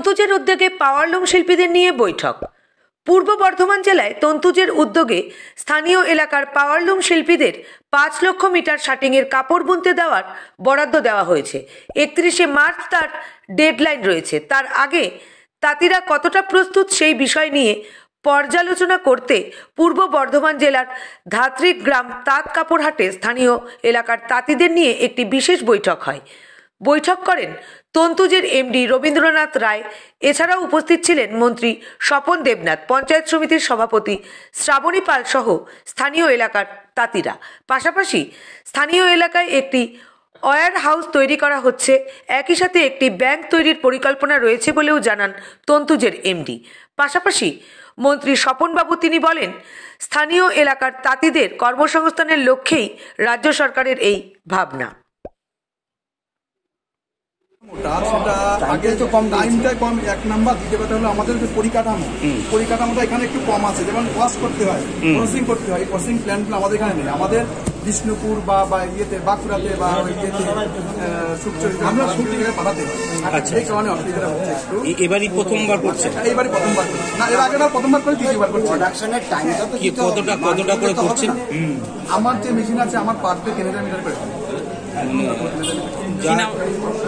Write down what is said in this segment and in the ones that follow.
তন্তুজের উদ্যোগে পাওয়ারলুম শিল্পীদের নিয়ে বৈঠক। পূর্ব বর্ধমান জেলায় তন্তুজের উদ্যোগে স্থানীয় এলাকার পাওয়ারলুম শিল্পীদের 5 লক্ষ মিটার শাটিংয়ের কাপড় বুনতে দেওয়ার বরাদ্দ দেওয়া হয়েছে। 31শে মার্চ তার ডেডলাইন রয়েছে। তার আগে তাঁতিরা কতটা প্রস্তুত সেই বিষয় নিয়ে পর্যালোচনা করতে পূর্ব বর্ধমান জেলার ধাত্রিক গ্রাম তাঁত কাপড় হাটে স্থানীয় এলাকার তাঁতিদের নিয়ে একটি বিশেষ বৈঠক হয়। বৈঠক করেন তন্তুজের এমডি রবীন্দ্রনাথ রায়। এছাড়াও উপস্থিত ছিলেন মন্ত্রী স্বপন দেবনাথ, পঞ্চায়েত সমিতির সভাপতি শ্রাবণী পাল সহ স্থানীয় এলাকার তাঁতিরা। পাশাপাশি স্থানীয় এলাকায় একটি ওয়্যার হাউস তৈরি করা হচ্ছে, একই সাথে একটি ব্যাংক তৈরির পরিকল্পনা রয়েছে বলেও জানান তন্তুজের এমডি। পাশাপাশি মন্ত্রী স্বপনবাবু তিনি বলেন, স্থানীয় এলাকার তাঁতিদের কর্মসংস্থানের লক্ষ্যেই রাজ্য সরকারের এই ভাবনা। আগে তো কম টাইমটাই কম, এক নাম্বার। দ্বিতীয় কথা হলো আমাদের যে পরিকাঠামোটা এখানে একটু কম আছে, যেমন ওয়াশ করতে হয়, ক্রসিং করতে হয়। ক্রসিং প্ল্যান্টগুলো আমাদের এখানে নেই। আমাদের বিষ্ণুপুর বা ইয়েতে বাঁকুড়াতে বা ইয়েতে সুখচরিতে আমরা সুখচরিতে পাঠাতে হয়। এই কারণে অসুবিধা হচ্ছে একটু। এবারই প্রথমবার করছে? এইবারই প্রথমবার করছে না, এর আগেবার প্রথমবার করে দ্বিতীয়বার করছে। প্রোডাকশনের টাইমটা তো কতটা করে করছে? আমার যে মেশিন আছে আমার পার ডে 10,000 মিটার করে।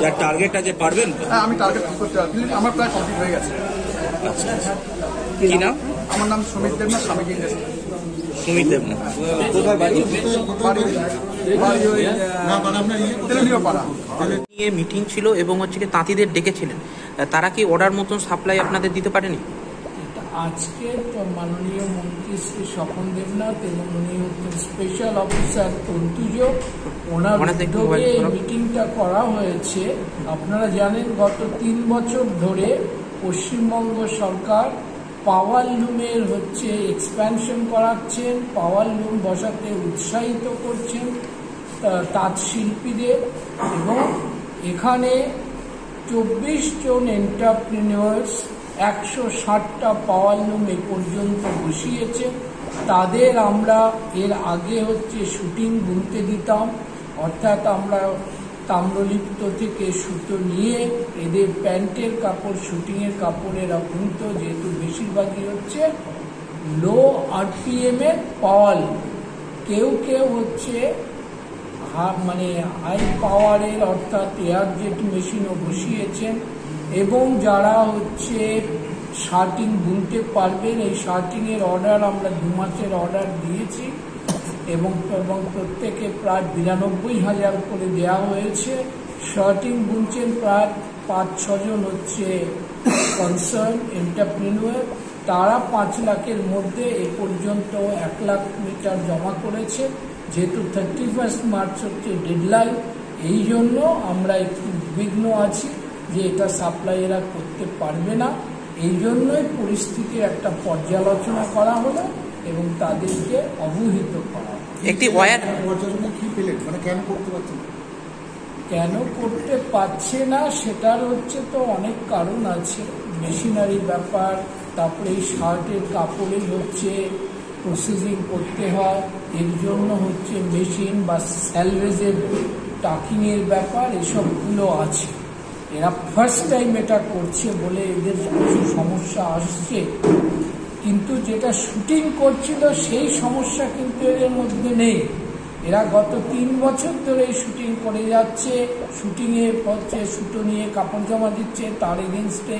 যার টার্গেট আছে পারবেন? হ্যাঁ, আমি টার্গেট করতে পারছি, আমার প্রায় কমপ্লিট হয়ে গেছে। আচ্ছা, কি নাম? আমার নাম সুমিত দেবনাথ, স্বামী ইন্ডাস্ট্রি। সুমিত দেবনাথ, কোথায় বাড়ি? নিয়ে মিটিং ছিল এবং হচ্ছে কি তাঁতিদের ডেকেছিলেন, তারা কি অর্ডার মতন সাপ্লাই আপনাদের দিতে পারেনি? আজকে মাননীয় মন্ত্রী শ্রী স্বপন দেবনাথ এবং উনি হচ্ছেন স্পেশাল অফিসার তন্তুজ, ওনার উদ্যোগে এই মিটিংটা করা হয়েছে। আপনারা জানেন গত 3 বছর ধরে পশ্চিমবঙ্গ সরকার পাওয়ার লুমের হচ্ছে এক্সপ্যানশন করাচ্ছেন, পাওয়ার লুম বসাতে উৎসাহিত করছেন তাঁত শিল্পীদের, এবং এখানে 24 জন এন্টারপ্রেনিউয়ার্স 160টা পাওয়ার লুম এ পর্যন্ত বসিয়েছে। তাদের আমরা এর আগে হচ্ছে শুটিং বুনতে দিতাম, অর্থাৎ আমরা তাম্রলিপ্ত থেকে সুতো নিয়ে এদের প্যান্টের কাপড়, শুটিংয়ের কাপড়েরা বুনত, যেহেতু বেশিরভাগই হচ্ছে লো আরপিএম এর পাওয়ার লুম। কেউ কেউ হচ্ছে মানে হাই পাওয়ারের অর্থাৎ এয়ার জেট মেশিনও বসিয়েছেন, এবং যারা হচ্ছে শার্টিং বুনতে পারবেন, এই শার্টিংয়ের অর্ডার আমরা 2 মাসের অর্ডার দিয়েছি এবং প্রত্যেকে প্রায় 92,000 করে দেওয়া হয়েছে। শার্টিং বুনছেন প্রায় 5-6 জন হচ্ছে কনসার্ন এন্টারপ্রেনিউয়ার। তারা 5 লাখের মধ্যে এ পর্যন্ত 1 লাখ মিটার জমা করেছে। যেহেতু 31 মার্চ হচ্ছে ডেডলাইন, এই জন্য আমরা একটু উদ্বিগ্ন আছি যে এটা সাপ্লাই এরা করতে পারবে না। এই জন্যই পরিস্থিতির একটা পর্যালোচনা করা হলো এবং তাদেরকে অবহিত করা। একটি ওয়্যার কি পেলেন, মানে কেন করতে পারছেন? কেন করতে পারছে না সেটার হচ্ছে তো অনেক কারণ আছে, মেশিনারি ব্যাপার, তারপরে এই শার্টের কাপড়েই হচ্ছে প্রসেসিং করতে হয়, এর জন্য হচ্ছে মেশিন বা স্যালভেজের টাকিংয়ের ব্যাপার, এসবগুলো আছে। এরা ফার্স্ট টাইম এটা করছে বলে এদের কিছু সমস্যা আসছে, কিন্তু যেটা শুটিং করছিল সেই সমস্যা কিন্তু এদের মধ্যে নেই। এরা গত 3 বছর ধরে শুটিং করে যাচ্ছে, শুটিংয়ে হচ্ছে সুতো নিয়ে কাপড় জমা দিচ্ছে, তার এগেনস্টে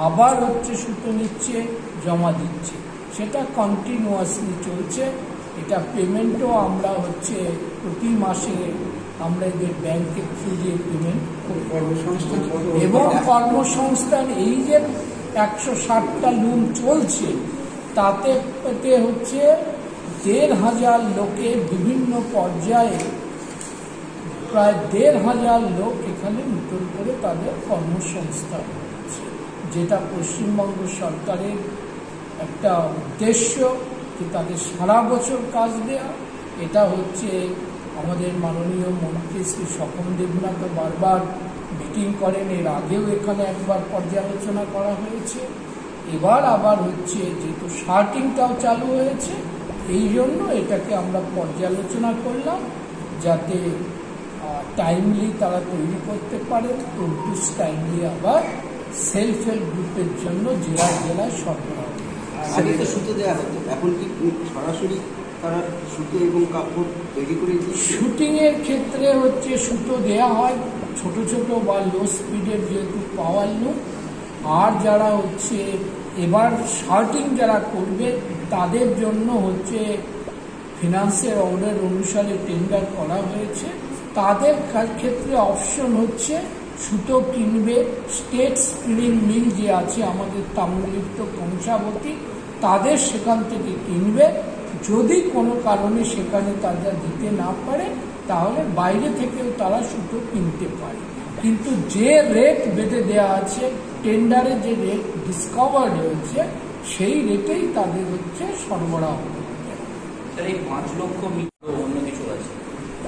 আবার হচ্ছে সুতো নিচ্ছে, জমা দিচ্ছে, সেটা কন্টিনিউয়াসলি চলছে। এটা পেমেন্টও আমরা হচ্ছে প্রতি মাসে আমরা এদের ব্যাংকের থ্রু দিয়ে পেমেন্ট কর্মসংস্থান এবং কর্মসংস্থান। এই যে 160টা লুম চলছে তাতে হচ্ছে 1,500 লোকে বিভিন্ন পর্যায়ে প্রায় 1,500 লোক এখানে নতুন করে তাদের কর্মসংস্থান হচ্ছে, যেটা পশ্চিমবঙ্গ সরকারের একটা উদ্দেশ্য যে তাদের সারা বছর কাজ দেওয়া। এটা হচ্ছে আমাদের মাননীয় মন্ত্রী শ্রী স্বপন দেবনাথ বারবার মিটিং করেন, এর আগেও এখানে একবার পর্যালোচনা করা হয়েছে, এবার আবার হচ্ছে যেহেতু শার্টিংটাও চালু হয়েছে, এই জন্য এটাকে আমরা পর্যালোচনা করলাম যাতে টাইমলি তারা তৈরি করতে পারে, প্রডিউস টাইমলি আবার সেলফ হেল্প গ্রুপের জন্য জেলায় জেলায় সরবরাহ। আগে তো সুতো দেওয়া হতো, এখন কি সরাসরি তারা সুতো এবং কাপড় তৈরি করে দিচ্ছে? শুটিংয়ের ক্ষেত্রে হচ্ছে সুতো দেয়া হয় ছোট ছোট বা লো স্পিডের, যেহেতু পাওয়ার লুম। আর যারা হচ্ছে এবার শার্টিং যারা করবে তাদের জন্য হচ্ছে ফিনান্সের অর্ডার অনুসারে টেন্ডার করা হয়েছে। তাদের ক্ষেত্রে অপশন হচ্ছে সুতো কিনবে স্টেট স্পিনিং মিল যে আছে আমাদের তাম্রলিপ্ত কংসাবতী, তাদের সেখান থেকে কিনবে। যদি কোনো কারণে সেখানে তারা দিতে না পারে তাহলে বাইরে থেকেও তারা সুতো কিনতে পারে। কিন্তু যে রেট বেঁধে দেওয়া আছে, টেন্ডারে যে রেট ডিসকভার্ড হয়েছে, সেই রেটেই তাদের হচ্ছে সরবরাহ করবে। 5 লক্ষ মিটার অন্য কিছু আছে?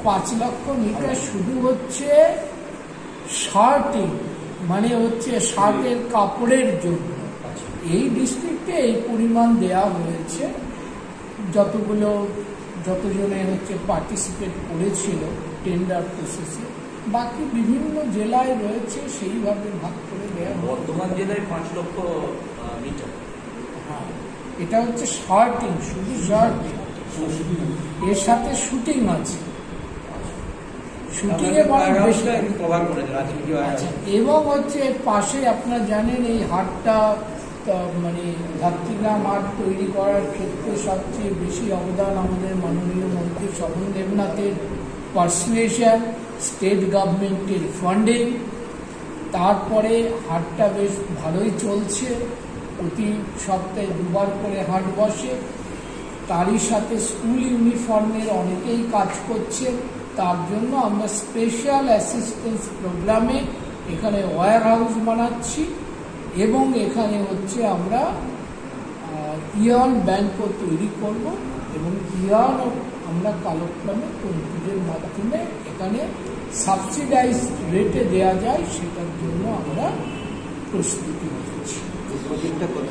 5 লক্ষ মিটার শুধু হচ্ছে শার্টিং, মানে হচ্ছে শার্টের কাপড়ের জন্য। এই ডিস্ট্রিক্টে এই পরিমাণ দেয়া হয়েছে। যতজনে হচ্ছে পার্টিসিপেট করেছিল টেন্ডার প্রসেসে, বাকি বিভিন্ন জেলায় রয়েছে, সেইভাবে ভাগ করে দেওয়া। বর্ধমান জেলায় 5 লক্ষ মিটার। হ্যাঁ, এটা হচ্ছে শার্টিং, শুধু শার্টিং, এর সাথে শুটিং আছে। শুটিং এ এবং হচ্ছে পাশে আপনারা জানেন এই হাটটা মানে ধাত্রীগ্রাম হাট তৈরি করার ক্ষেত্রে সবচেয়ে বেশি অবদান আমাদের মাননীয় মন্ত্রী স্বপন দেবনাথের পার্সুয়েশন, স্টেট গভর্নমেন্টের ফান্ডিং। তারপরে হাটটা বেশ ভালোই চলছে, প্রতি সপ্তাহে 2 বার করে হাট বসে। তারই সাথে স্কুল ইউনিফর্মের অনেকেই কাজ করছে। তার জন্য আমরা স্পেশাল অ্যাসিস্ট্যান্স প্রোগ্রামে এখানে ওয়্যার হাউস বানাচ্ছি এবং এখানে হচ্ছে আমরা ইয়ার্ন ব্যাংকও তৈরি করব এবং ইয়ার্ন আমরা কালক্রমে তন্তুজের মাধ্যমে এখানে সাবসিডাইজ রেটে দেওয়া যায়, সেটার জন্য আমরা প্রস্তুতি নিচ্ছি। প্রজেক্টটা কত?